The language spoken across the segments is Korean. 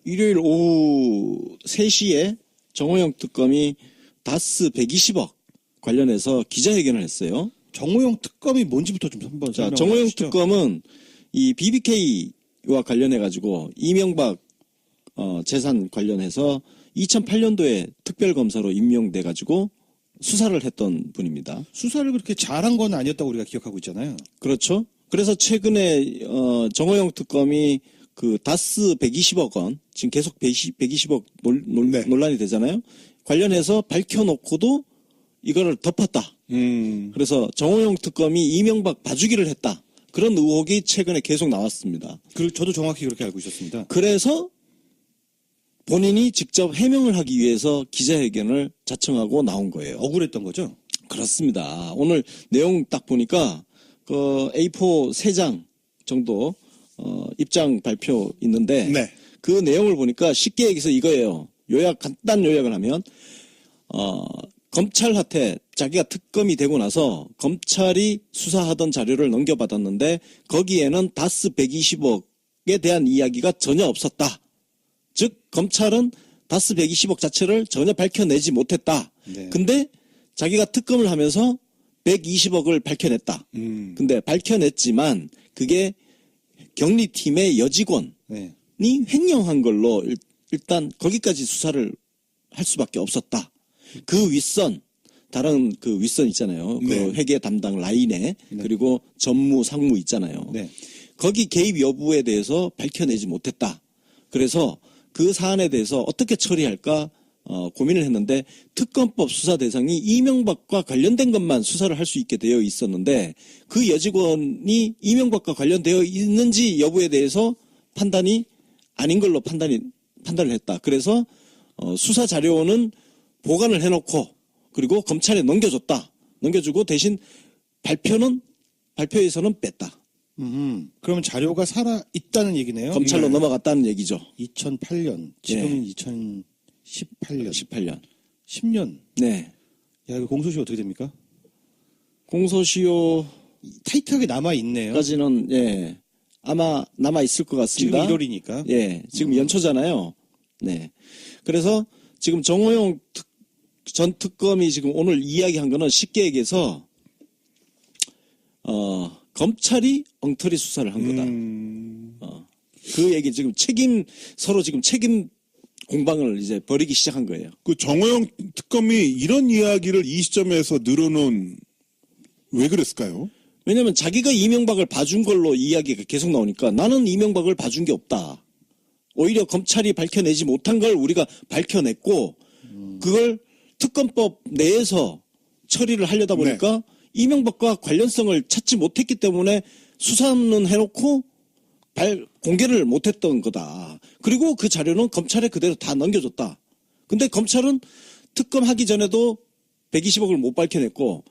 일요일 오후 3시에 정호영 특검이 다스 120억 관련해서 기자회견을 했어요. 정호영 특검이 뭔지부터 좀 한번 자, 설명해 정호영 주시죠. 특검은 이 BBK와 관련해가지고 이명박 재산 관련해서 2008년도에 특별검사로 임명돼가지고 수사를 했던 분입니다. 수사를 그렇게 잘한 건 아니었다고 우리가 기억하고 있잖아요. 그렇죠. 그래서 최근에 정호영 특검이 그 다스 120억 원, 지금 계속 120억 네. 논란이 되잖아요. 관련해서 밝혀놓고도 이거를 덮었다. 그래서 정호영 특검이 이명박 봐주기를 했다. 그런 의혹이 최근에 계속 나왔습니다. 저도 정확히 그렇게 알고 있었습니다. 그래서 본인이 직접 해명을 하기 위해서 기자회견을 자청하고 나온 거예요. 억울했던 거죠? 그렇습니다. 오늘 내용 딱 보니까 그 A4 3장 정도 입장 발표 있는데 네. 그 내용을 보니까 쉽게 얘기해서 이거예요. 간단 요약을 하면 검찰한테 자기가 특검이 되고 나서 검찰이 수사하던 자료를 넘겨받았는데 거기에는 다스 120억에 대한 이야기가 전혀 없었다. 즉 검찰은 다스 120억 자체를 전혀 밝혀내지 못했다. 네. 근데 자기가 특검을 하면서 120억을 밝혀냈다. 근데 밝혀냈지만 그게 경리팀의 여직원이 네. 횡령한 걸로 일단 거기까지 수사를 할 수밖에 없었다. 그 윗선, 다른 그 윗선 있잖아요. 네. 그 회계 담당 라인에 그리고 전무, 상무 있잖아요. 네. 거기 개입 여부에 대해서 밝혀내지 못했다. 그래서 그 사안에 대해서 어떻게 처리할까 고민을 했는데 특검법 수사 대상이 이명박과 관련된 것만 수사를 할 수 있게 되어 있었는데 그 여직원이 이명박과 관련되어 있는지 여부에 대해서 판단이 아닌 걸로 판단을 했다. 그래서 수사 자료는 보관을 해놓고 그리고 검찰에 넘겨줬다. 넘겨주고 대신 발표에서는 뺐다. 그러면 자료가 살아 있다는 얘기네요. 검찰로 네. 넘어갔다는 얘기죠. 2008년, 지금은 2018년, 18년. 10년. 네. 야, 이거 공소시효 어떻게 됩니까? 공소시효까지는 타이트하게 남아 있네요. 예 아마 남아 있을 것 지금 같습니다. 1월이니까. 예, 지금 연초잖아요. 네. 그래서 지금 정호영 전 특검이 지금 오늘 이야기한 거는 쉽게 얘기해서 검찰이 엉터리 수사를 한 거다. 그 얘기 지금 서로 지금 책임 공방을 이제 벌이기 시작한 거예요. 그 정호영 특검이 이런 이야기를 이 시점에서 늘어놓은 왜 그랬을까요? 왜냐하면 자기가 이명박을 봐준 걸로 이야기가 계속 나오니까 나는 이명박을 봐준 게 없다. 오히려 검찰이 밝혀내지 못한 걸 우리가 밝혀냈고 그걸 특검법 내에서 처리를 하려다 보니까 이명박과 관련성을 찾지 못했기 때문에 수사는 해놓고 공개를 못했던 거다. 그리고 그 자료는 검찰에 그대로 다 넘겨줬다. 근데 검찰은 특검하기 전에도 120억을 못 밝혀냈고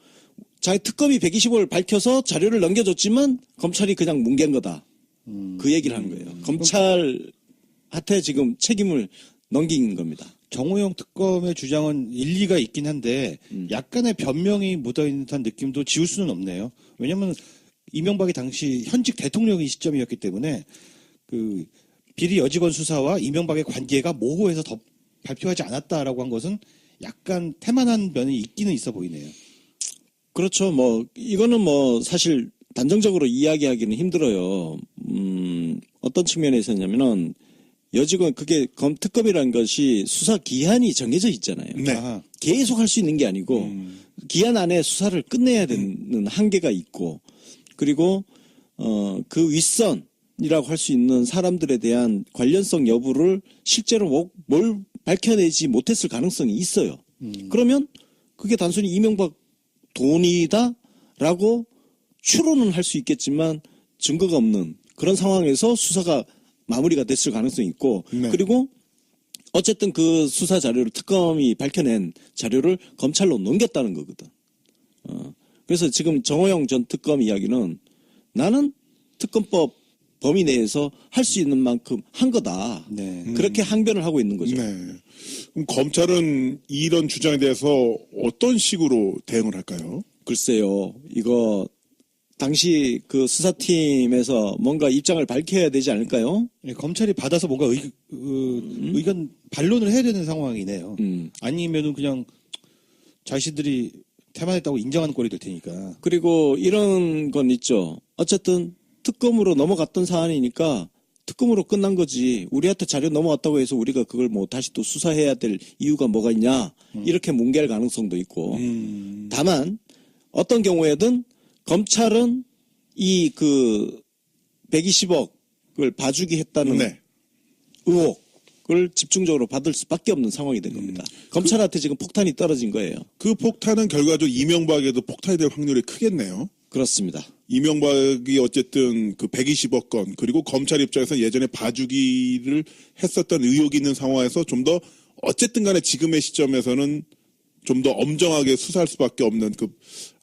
자기 특검이 120억을 밝혀서 자료를 넘겨줬지만 검찰이 그냥 뭉갠 거다. 그 얘기를 하는 거예요. 검찰한테 지금 책임을 넘긴 겁니다. 정호영 특검의 주장은 일리가 있긴 한데 약간의 변명이 묻어있는 듯한 느낌도 지울 수는 없네요. 왜냐하면 이명박이 당시 현직 대통령인 시점이었기 때문에 그 비리 여직원 수사와 이명박의 관계가 모호해서 더 발표하지 않았다라고 한 것은 약간 태만한 면이 있기는 있어 보이네요. 그렇죠. 이거는 사실 단정적으로 이야기하기는 힘들어요. 어떤 측면에서냐면은 여직원 그게 특검이라는 것이 수사 기한이 정해져 있잖아요. 네. 아하. 계속 할 수 있는 게 아니고 기한 안에 수사를 끝내야 되는 한계가 있고 그리고 그 윗선이라고 할 수 있는 사람들에 대한 관련성 여부를 실제로 뭘 밝혀내지 못했을 가능성이 있어요. 그러면 그게 단순히 이명박 돈이다라고 추론은 할 수 있겠지만 증거가 없는 그런 상황에서 수사가 마무리가 됐을 가능성이 있고 네. 그리고 어쨌든 그 수사 자료를 특검이 밝혀낸 자료를 검찰로 넘겼다는 거거든. 그래서 지금 정호영 전 특검 이야기는 나는 특검법 범위 내에서 할 수 있는 만큼 한 거다. 네. 그렇게 항변을 하고 있는 거죠. 네. 그럼 검찰은 이런 주장에 대해서 어떤 식으로 대응을 할까요? 글쎄요. 이거 당시 그 수사팀에서 뭔가 입장을 밝혀야 되지 않을까요? 예, 검찰이 받아서 뭔가 의견 반론을 해야 되는 상황이네요. 아니면은 그냥 자신들이 태만했다고 인정하는 꼴이 될 테니까. 그리고 이런 건 있죠. 어쨌든 특검으로 넘어갔던 사안이니까 특검으로 끝난 거지. 우리한테 자료 넘어왔다고 해서 우리가 그걸 뭐 다시 또 수사해야 될 이유가 뭐가 있냐. 이렇게 뭉갤 가능성도 있고. 다만 어떤 경우에든 검찰은 이 그 120억을 봐주기 했다는 네. 의혹을 집중적으로 받을 수밖에 없는 상황이 된 겁니다. 검찰한테 지금 폭탄이 떨어진 거예요. 그 폭탄은 결과적으로 이명박에도 폭탄이 될 확률이 크겠네요. 그렇습니다. 이명박이 어쨌든 그 120억 건 그리고 검찰 입장에서 예전에 봐주기를 했었던 의혹이 있는 상황에서 좀 더 어쨌든 간에 지금의 시점에서는 좀 더 엄정하게 수사할 수밖에 없는 그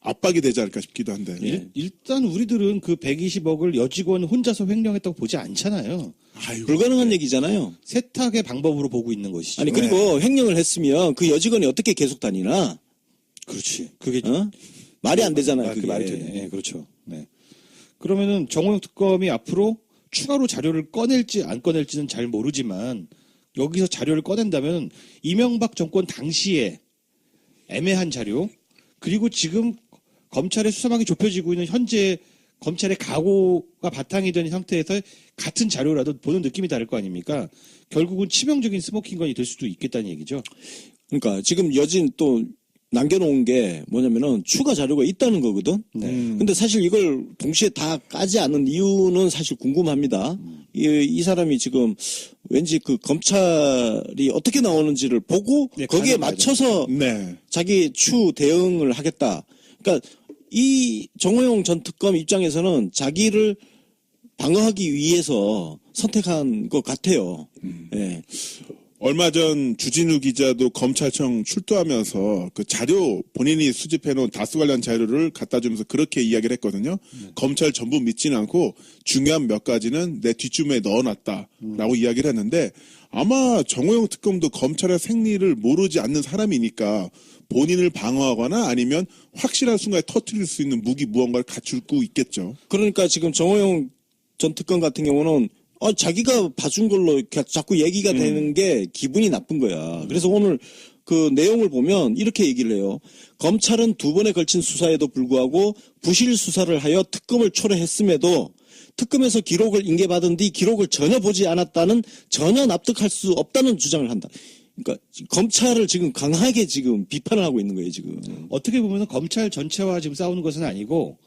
압박이 되지 않을까 싶기도 한데. 일단 우리들은 그 120억을 여직원 혼자서 횡령했다고 보지 않잖아요. 아유, 불가능한 얘기잖아요. 세탁의 방법으로 보고 있는 것이죠. 아니 그리고 횡령을 했으면 그 여직원이 어떻게 계속 다니나? 그렇지. 그게 말이 안 되잖아요. 그게 그게. 말이 되네. 예, 그렇죠. 네. 그러면은 정호영 특검이 앞으로 추가로 자료를 꺼낼지 안 꺼낼지는 잘 모르지만 여기서 자료를 꺼낸다면 이명박 정권 당시에 애매한 자료 그리고 지금 검찰의 수사망이 좁혀지고 있는 현재 검찰의 각오가 바탕이 된 상태에서 같은 자료라도 보는 느낌이 다를 거 아닙니까? 결국은 치명적인 스모킹건이 될 수도 있겠다는 얘기죠. 그러니까 지금 여진 또 남겨놓은 게 뭐냐면은 추가 자료가 있다는 거거든. 근데 사실 이걸 동시에 다 까지 않은 이유는 사실 궁금합니다. 이 사람이 지금 왠지 그 검찰이 어떻게 나오는지를 보고 네, 거기에 가장 맞춰서 네. 자기 추 대응을 하겠다. 그러니까 이 정호영 전 특검 입장에서는 자기를 방어하기 위해서 선택한 것 같아요. 예. 얼마 전 주진우 기자도 검찰청 출두하면서 그 자료 본인이 수집해놓은 다수 관련 자료를 갖다 주면서 그렇게 이야기를 했거든요. 검찰 전부 믿지는 않고 중요한 몇 가지는 내 뒷주머니에 넣어놨다라고 이야기를 했는데 아마 정호영 특검도 검찰의 생리를 모르지 않는 사람이니까 본인을 방어하거나 아니면 확실한 순간에 터뜨릴 수 있는 무기 무언가를 갖추고 있겠죠. 그러니까 지금 정호영 전 특검 같은 경우는 자기가 봐준 걸로 자꾸 얘기가 되는 게 기분이 나쁜 거야. 그래서 오늘 그 내용을 보면 이렇게 얘기를 해요. 검찰은 2번에 걸친 수사에도 불구하고 부실 수사를 하여 특검을 초래했음에도 특검에서 기록을 인계받은 뒤 기록을 전혀 보지 않았다는 전혀 납득할 수 없다는 주장을 한다. 그러니까 검찰을 지금 강하게 지금 비판을 하고 있는 거예요, 지금. 어떻게 보면 검찰 전체와 지금 싸우는 것은 아니고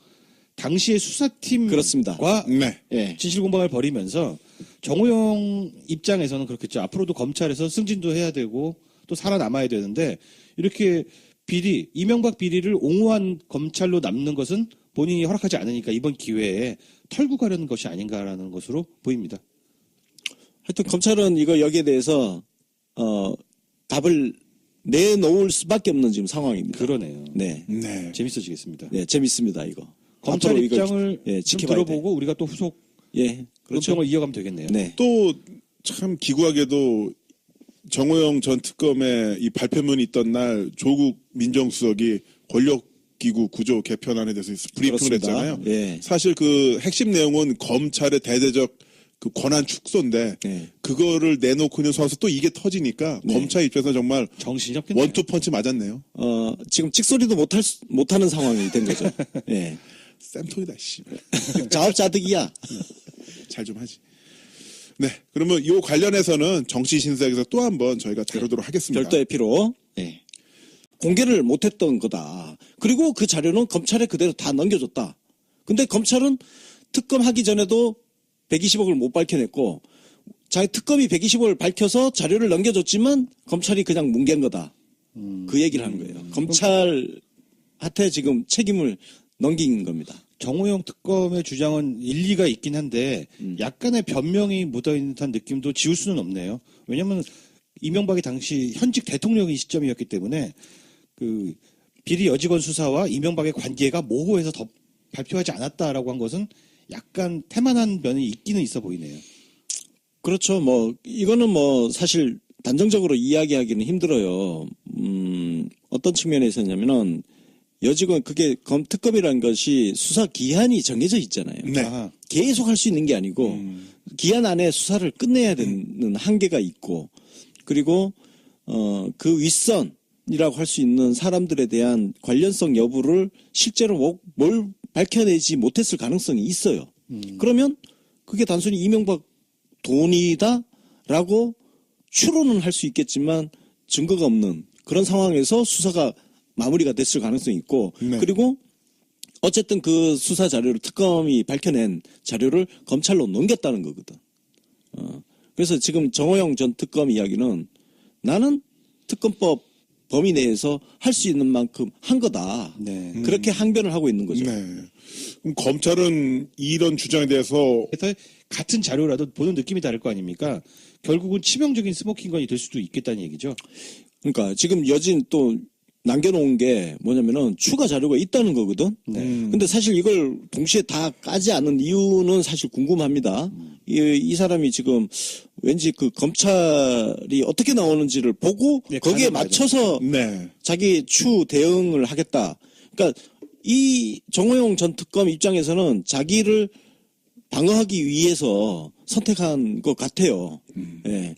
당시의 수사팀과 그렇습니다. 네. 예. 진실공방을 벌이면서 정호영 입장에서는 그렇겠죠. 앞으로도 검찰에서 승진도 해야 되고 또 살아남아야 되는데 이렇게 비리, 이명박 비리를 옹호한 검찰로 남는 것은 본인이 허락하지 않으니까 이번 기회에 털고 가려는 것이 아닌가라는 것으로 보입니다. 하여튼 검찰은 이거 여기에 대해서 답을 내놓을 수밖에 없는 지금 상황입니다. 그러네요. 네. 네. 재밌어지겠습니다. 네, 재밌습니다, 이거. 검찰 앞으로 이거 입장을 좀 지켜봐야 들어보고 우리가 또 후속 예, 그렇죠. 논평을 이어가면 되겠네요. 네. 또 참 기구하게도 정호영 전 특검의 이 발표문이 있던 날 조국 민정수석이 권력기구 구조 개편안에 대해서 브리핑을 그렇습니다. 했잖아요. 예. 사실 그 핵심 내용은 검찰의 대대적 그 권한 축소인데 네. 그거를 내놓고 있는 선수 또 이게 터지니까 네. 검찰 입장에서 정말 정신이 없겠네요. 원투 펀치 맞았네요. 지금 찍소리도 못하는 상황이 된 거죠. 예. 쌤통이다 씨. 자업자득이야. 잘 좀 하지. 네, 그러면 이 관련해서는 정치신사에서 또 한번 저희가 다루도록 하겠습니다. 별도의 피로. 예. 공개를 못했던 거다. 그리고 그 자료는 검찰에 그대로 다 넘겨줬다. 근데 검찰은 특검하기 전에도 120억을 못 밝혀냈고 자기 특검이 120억을 밝혀서 자료를 넘겨줬지만 검찰이 그냥 뭉갠 거다. 그 얘기를 하는 거예요. 검찰한테 지금 책임을 넘긴 겁니다. 정호영 특검의 주장은 일리가 있긴 한데 약간의 변명이 묻어있는 듯한 느낌도 지울 수는 없네요. 왜냐하면 이명박이 당시 현직 대통령이 시점이었기 때문에 그 비리 여직원 수사와 이명박의 관계가 모호해서 더 발표하지 않았다라고 한 것은 약간 태만한 면이 있기는 있어 보이네요. 그렇죠. 뭐 이거는 뭐 사실 단정적으로 이야기하기는 힘들어요. 어떤 측면에서냐면은 여직원 그게 특검이라는 것이 수사 기한이 정해져 있잖아요. 네. 아하. 계속 할 수 있는 게 아니고 기한 안에 수사를 끝내야 되는 한계가 있고 그리고 그 윗선이라고 할 수 있는 사람들에 대한 관련성 여부를 실제로 뭘 밝혀내지 못했을 가능성이 있어요. 그러면 그게 단순히 이명박 돈이다라고 추론은 할 수 있겠지만 증거가 없는 그런 상황에서 수사가 마무리가 됐을 가능성이 있고 네. 그리고 어쨌든 그 수사 자료를 특검이 밝혀낸 자료를 검찰로 넘겼다는 거거든. 그래서 지금 정호영 전 특검 이야기는 나는 특검법 범위 내에서 할 수 있는 만큼 한 거다. 네. 그렇게 항변을 하고 있는 거죠. 네. 그럼 검찰은 이런 주장에 대해서 그래서 같은 자료라도 보는 느낌이 다를 거 아닙니까? 결국은 치명적인 스모킹건이 될 수도 있겠다는 얘기죠. 그러니까 지금 여진 또 남겨놓은 게 뭐냐면은 추가 자료가 있다는 거거든. 근데 사실 이걸 동시에 다 까지 않은 이유는 사실 궁금합니다. 이 사람이 지금 왠지 그 검찰이 어떻게 나오는지를 보고 네, 거기에 가는 맞춰서 네. 자기 추 대응을 하겠다. 그러니까 이 정호영 전 특검 입장에서는 자기를 방어하기 위해서 선택한 것 같아요. 예.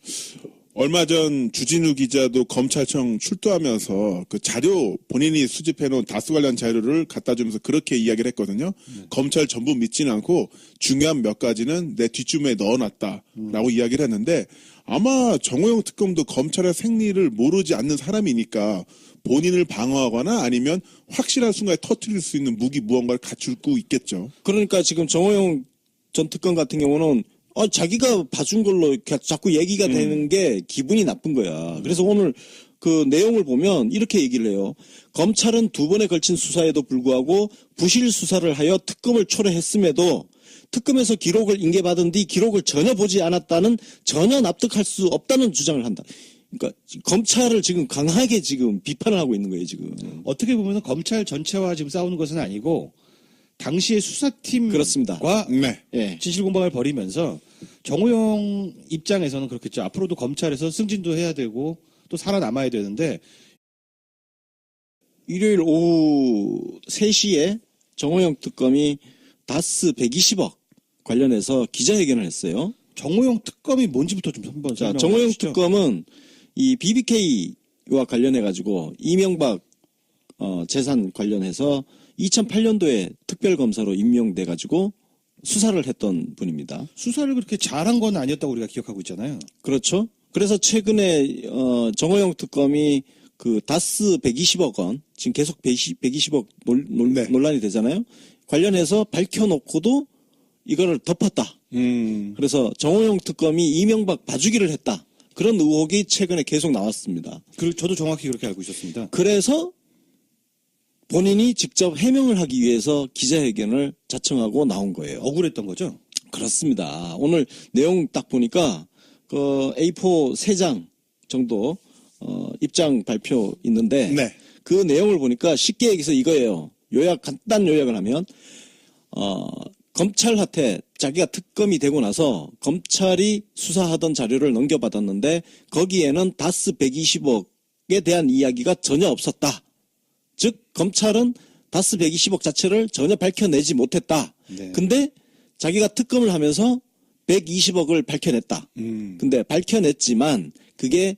얼마 전 주진우 기자도 검찰청 출두하면서 그 자료 본인이 수집해놓은 다수 관련 자료를 갖다 주면서 그렇게 이야기를 했거든요. 검찰 전부 믿지는 않고 중요한 몇 가지는 내 뒷주머니에 넣어놨다라고 이야기를 했는데 아마 정호영 특검도 검찰의 생리를 모르지 않는 사람이니까 본인을 방어하거나 아니면 확실한 순간에 터뜨릴 수 있는 무기 무언가를 갖추고 있겠죠. 그러니까 지금 정호영 전 특검 같은 경우는 자기가 봐준 걸로 자꾸 얘기가 되는 게 기분이 나쁜 거야. 그래서 오늘 그 내용을 보면 이렇게 얘기를 해요. 검찰은 2번에 걸친 수사에도 불구하고 부실 수사를 하여 특검을 초래했음에도 특검에서 기록을 인계받은 뒤 기록을 전혀 보지 않았다는 전혀 납득할 수 없다는 주장을 한다. 그러니까 검찰을 지금 강하게 지금 비판을 하고 있는 거예요, 지금. 어떻게 보면 검찰 전체와 지금 싸우는 것은 아니고 당시의 수사팀과 그렇습니다. 네. 예. 진실공방을 벌이면서 정호영 입장에서는 그렇겠죠. 앞으로도 검찰에서 승진도 해야 되고 또 살아남아야 되는데 일요일 오후 3시에 정호영 특검이 다스 120억 관련해서 기자회견을 했어요. 정호영 특검이 뭔지부터 좀 한번 자, 설명해 정호영 주시죠. 특검은 이 BBK와 관련해 가지고 이명박 재산 관련해서 2008년도에 특별검사로 임명돼 가지고 수사를 했던 분입니다. 수사를 그렇게 잘한 건 아니었다고 우리가 기억하고 있잖아요. 그렇죠. 그래서 최근에 정호영 특검이 그 다스 120억 원 지금 계속 120억 네. 논란이 되잖아요. 관련해서 밝혀놓고도 이거를 덮었다. 그래서 정호영 특검이 이명박 봐주기를 했다. 그런 의혹이 최근에 계속 나왔습니다. 그리고 저도 정확히 그렇게 알고 있었습니다. 그래서 본인이 직접 해명을 하기 위해서 기자회견을 자청하고 나온 거예요. 억울했던 거죠? 그렇습니다. 오늘 내용 딱 보니까 그 A4 3장 정도 입장 발표 있는데 네. 그 내용을 보니까 쉽게 얘기해서 이거예요. 간단 요약을 하면 검찰한테 자기가 특검이 되고 나서 검찰이 수사하던 자료를 넘겨받았는데 거기에는 다스 120억에 대한 이야기가 전혀 없었다. 즉 검찰은 다스 120억 자체를 전혀 밝혀내지 못했다. 네. 근데 자기가 특검을 하면서 120억을 밝혀냈다. 근데 밝혀냈지만 그게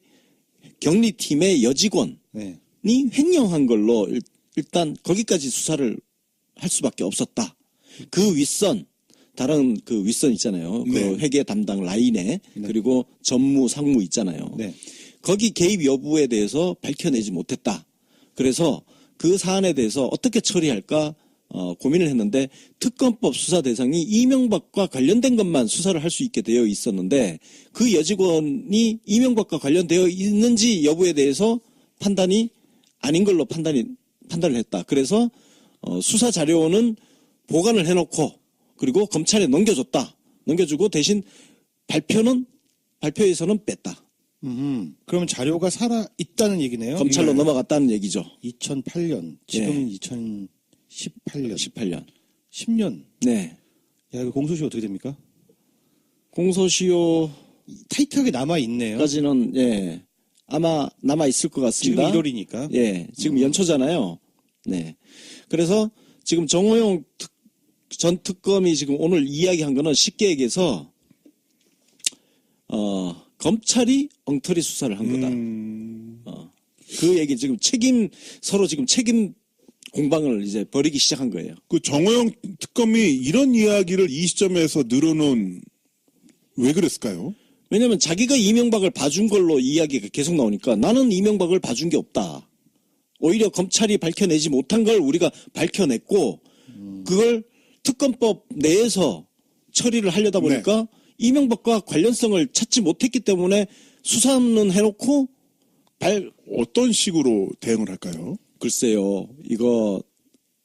경리팀의 여직원이 네. 횡령한 걸로 일단 거기까지 수사를 할 수밖에 없었다. 그 윗선 다른 그 윗선 있잖아요. 네. 그 회계 담당 라인에 그리고 전무 상무 있잖아요. 네. 거기 개입 여부에 대해서 밝혀내지 못했다. 그래서 그 사안에 대해서 어떻게 처리할까 고민을 했는데 특검법 수사 대상이 이명박과 관련된 것만 수사를 할 수 있게 되어 있었는데 그 여직원이 이명박과 관련되어 있는지 여부에 대해서 판단이 아닌 걸로 판단을 했다. 그래서 수사 자료는 보관을 해놓고 그리고 검찰에 넘겨줬다. 넘겨주고 대신 발표에서는 뺐다. 그러면 자료가 살아 있다는 얘기네요. 검찰로 네. 넘어갔다는 얘기죠. 2008년, 지금은 2018년, 18년. 10년. 네. 야, 이거 공소시효 어떻게 됩니까? 공소시효까지는 타이트하게 남아 있네요. 예 아마 남아 있을 것 지금 같습니다. 1월이니까. 예, 지금 연초잖아요. 네. 그래서 지금 정호영 전 특검이 지금 오늘 이야기한 거는 쉽게 얘기해서 검찰이 엉터리 수사를 한 거다. 그 얘기 지금 서로 지금 책임 공방을 이제 벌이기 시작한 거예요. 그 정호영 특검이 이런 이야기를 이 시점에서 늘어놓은 왜 그랬을까요? 왜냐하면 자기가 이명박을 봐준 걸로 이야기가 계속 나오니까 나는 이명박을 봐준 게 없다. 오히려 검찰이 밝혀내지 못한 걸 우리가 밝혀냈고 그걸 특검법 내에서 처리를 하려다 보니까 이명박과 관련성을 찾지 못했기 때문에 수사는 해놓고 어떤 식으로 대응을 할까요? 글쎄요. 이거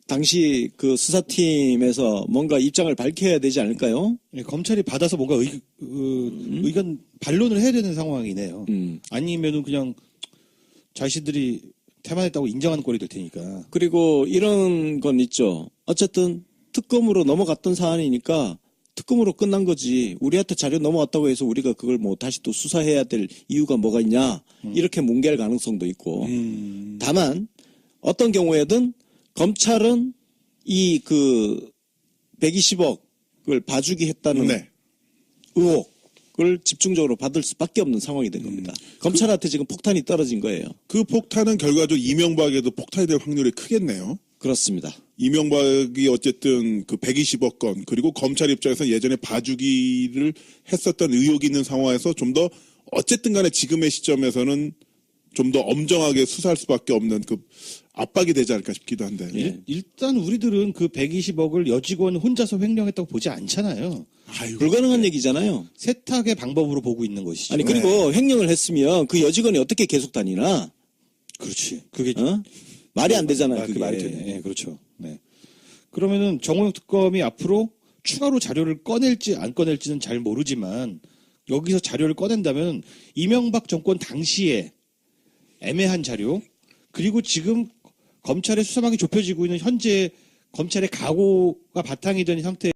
당시 그 수사팀에서 뭔가 입장을 밝혀야 되지 않을까요? 예, 검찰이 받아서 뭔가 의견 반론을 해야 되는 상황이네요. 아니면은 그냥 자신들이 태만했다고 인정하는 꼴이 될 테니까. 그리고 이런 건 있죠. 어쨌든 특검으로 넘어갔던 사안이니까 특검으로 끝난 거지. 우리한테 자료 넘어왔다고 해서 우리가 그걸 뭐 다시 또 수사해야 될 이유가 뭐가 있냐. 이렇게 뭉갤 가능성도 있고. 다만 어떤 경우에든 검찰은 이 그 120억을 봐주기 했다는 의혹을 집중적으로 받을 수밖에 없는 상황이 된 겁니다. 검찰한테 지금 폭탄이 떨어진 거예요. 그 폭탄은 결과적으로 이명박에도 폭탄이 될 확률이 크겠네요. 그렇습니다. 이명박이 어쨌든 그 120억 건 그리고 검찰 입장에서 예전에 봐주기를 했었던 의혹이 있는 상황에서 좀 더 어쨌든 간에 지금의 시점에서는 좀 더 엄정하게 수사할 수밖에 없는 그 압박이 되지 않을까 싶기도 한데. 예? 일단 우리들은 그 120억을 여직원 혼자서 횡령했다고 보지 않잖아요. 불가능한 얘기잖아요. 세탁의 방법으로 보고 있는 것이죠. 아니 그리고 횡령을 했으면 그 여직원이 어떻게 계속 다니나? 그렇지. 그게 말이 안 되잖아요. 그게 그게 말이 되네. 예, 그렇죠. 네. 그러면은 정호영 특검이 앞으로 추가로 자료를 꺼낼지 안 꺼낼지는 잘 모르지만 여기서 자료를 꺼낸다면 이명박 정권 당시에 애매한 자료 그리고 지금 검찰의 수사망이 좁혀지고 있는 현재 검찰의 각오가 바탕이 된 상태